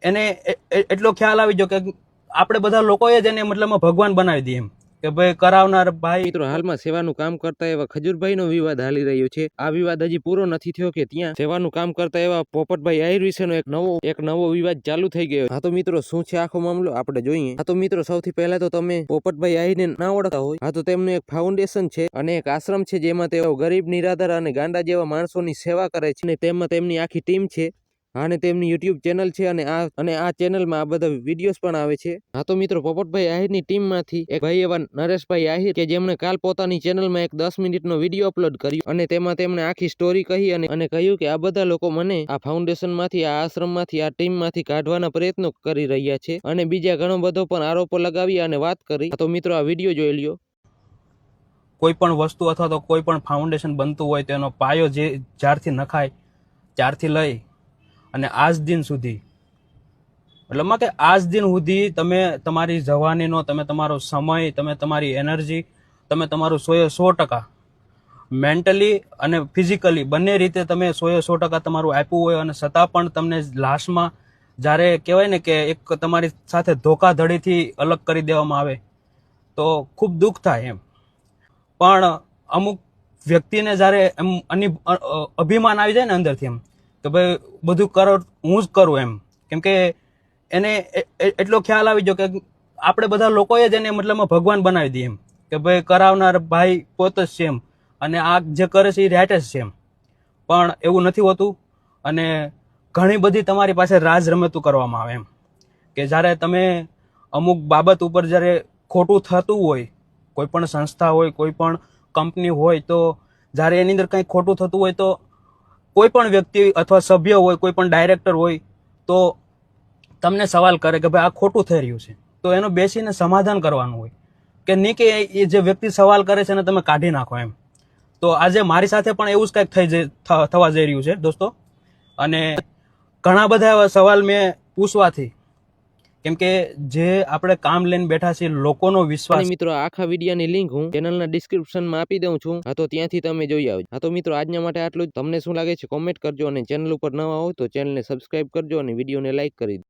એને એટલો ખ્યાલ આવી ગયો કે આપણે બધા લોકોએ જ એને મતલબમાં ભગવાન બનાવી દઈએ એમ કે ભાઈ કરાવનાર ભાઈ. મિત્રો હાલમાં સેવાનું કામ કરતા એવા ખજૂરભાઈનો વિવાદ હાલી રહ્યો છે. આ વિવાદ હજી પૂરો નથી થયો કે ત્યાં સેવાનું કામ કરતા એવા પોપટભાઈ આહિર વિશેનો એક નવો વિવાદ ચાલુ થઈ ગયો. હા તો મિત્રો શું છે આખો મામલો આપણે જોઈએ. હા તો મિત્રો સૌથી પહેલા તો તમે પોપટભાઈ આહિરને ના ઓળખતા હોય, હા તો તેમનું એક ફાઉન્ડેશન છે અને એક આશ્રમ છે જેમાં તેઓ ગરીબ, નિરાધાર અને ગાંડા જેવા માણસોની સેવા કરે છે અને તેમાં તેમની આખી ટીમ છે. અને તેમની યુટ્યુબ ચેનલ છે અને આ ચેનલમાં આ બધા વિડીયોઝ પણ આવે છે. હા તો મિત્રો પોપટભાઈ આહિરની ટીમમાંથી એક ભાઈ એવા નરેશભાઈ આહિર કે જેમણે કાલ પોતાની ચેનલમાં એક 10 મિનિટનો વિડીયો અપલોડ કર્યો અને તેમાં તેમણે આખી સ્ટોરી કહી અને કહ્યું કે આ બધા લોકો મને આ ફાઉન્ડેશનમાંથી, આ આશ્રમમાંથી, આ ટીમમાંથી કાઢવાના પ્રયત્નો કરી રહ્યા છે અને બીજા ઘણો બધો પણ આરોપો લગાવી અને વાત કરી. તો મિત્રો આ વિડીયો જોઈ લ્યો. કોઈ પણ વસ્તુ અથવા તો કોઈ પણ ફાઉન્ડેશન બનતું હોય તેનો પાયો જે જ્યારથી નખાય ત્યારથી લઈ અને આજ દિન સુધી, મતલબમાં કે આજ દિન સુધી તમે તમારી જવાનીનો, તમે તમારો સમય, તમે તમારી એનર્જી, તમે તમારું 100% મેન્ટલી અને ફિઝિકલી બંને રીતે તમે 100% તમારું આપ્યું હોય અને છતાં પણ તમને લાસ્ટમાં જ્યારે કહેવાય ને કે એક તમારી સાથે ધોકાધડીથી અલગ કરી દેવામાં આવે તો ખૂબ દુઃખ થાય એમ. પણ અમુક વ્યક્તિને જ્યારે એમ અભિમાન આવી જાય ને અંદરથી એમ કે ભાઈ બધું કરો હું જ કરું એમ, કેમ કે એને એટલો ખ્યાલ આવી ગયો કે આપણે બધા લોકોએ જ એને મતલબમાં ભગવાન બનાવી દઈએ એમ કે ભાઈ કરાવનાર ભાઈ પોતે જ છે એમ અને આ જે કરે છે એ રાઈટ જ છે એમ. પણ એવું નથી હોતું અને ઘણી બધી તમારી પાસે રાજ રમતું કરવામાં આવે એમ કે જ્યારે તમે અમુક બાબત ઉપર જ્યારે ખોટું થતું હોય, કોઈ પણ સંસ્થા હોય, કોઈ પણ કંપની હોય, તો જ્યારે એની અંદર કંઈ ખોટું થતું હોય તો કોઈ પણ વ્યક્તિ અથવા સભ્ય હોય, કોઈ પણ ડાયરેક્ટર હોય તો તમને સવાલ કરે કે ભાઈ આ ખોટું થઈ રહ્યું છે, તો એનો બેસીને સમાધાન કરવાનું હોય કે નહીં કે એ જે વ્યક્તિ સવાલ કરે છે એને તમે કાઢી નાખો એમ. તો આજે મારી સાથે પણ એવું જ કંઈક થવા જઈ રહ્યું છે દોસ્તો. અને ઘણા બધા એવા સવાલ મેં પૂછવાથી, કેમ કે જે આપણે કામ લઈને બેઠા છીએ, લોકોનો વિશ્વાસ. મિત્રો આખા વિડીયોની લિંક હું ચેનલના ડિસ્ક્રિપ્શનમાં આપી દઉં છું. હા તો ત્યાંથી તમે જોઈ આવજો. હા તો મિત્રો આજના માટે આટલું જ. તમને શું લાગે છે કોમેન્ટ કરજો અને ચેનલ ઉપર નવા હોય તો ચેનલને સબસ્ક્રાઇબ કરજો અને વિડીયોને લાઇક કરી દો.